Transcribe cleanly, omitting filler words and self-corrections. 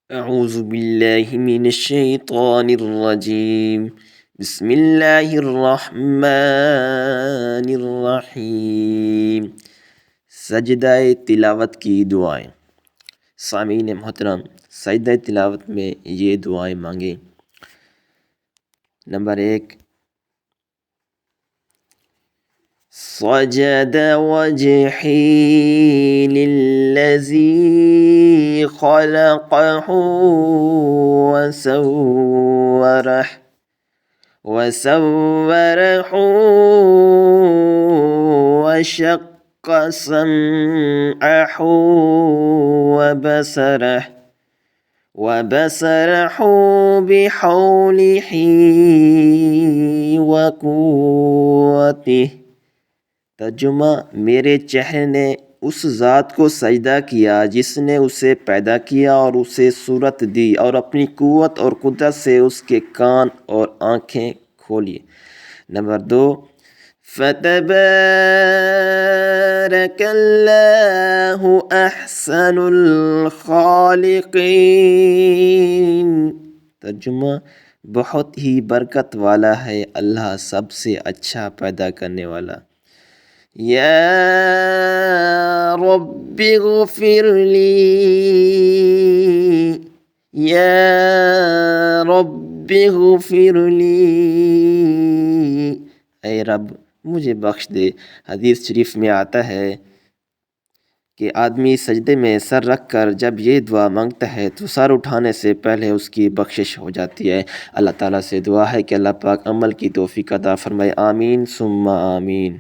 أعوذ بالله من الشيطان الرجیم بسم اللہ الرحمن الرحیم۔ سجدہ تلاوت کی دعائیں۔ سامعین محترم، سجدہ تلاوت میں یہ دعائیں مانگیں۔ نمبر 1، سجد وجهي للذي خلقه وصوره وشق سمعه وبصره بحوله وقوته۔ ترجمہ: میرے چہرے نے اس ذات کو سجدہ کیا جس نے اسے پیدا کیا اور اسے صورت دی، اور اپنی قوت اور قدرت سے اس کے کان اور آنکھیں کھولی۔ نمبر 2، فتبارک اللہ احسن الخالقین۔ ترجمہ: بہت ہی برکت والا ہے اللہ، سب سے اچھا پیدا کرنے والا۔ یا رب اغفر لی، یا رب اغفر لی، اے رب مجھے بخش دے۔ حدیث شریف میں آتا ہے کہ آدمی سجدے میں سر رکھ کر جب یہ دعا مانگتا ہے تو سر اٹھانے سے پہلے اس کی بخشش ہو جاتی ہے۔ اللہ تعالیٰ سے دعا ہے کہ اللہ پاک عمل کی توفیق عطا فرمائے۔ آمین ثم آمین۔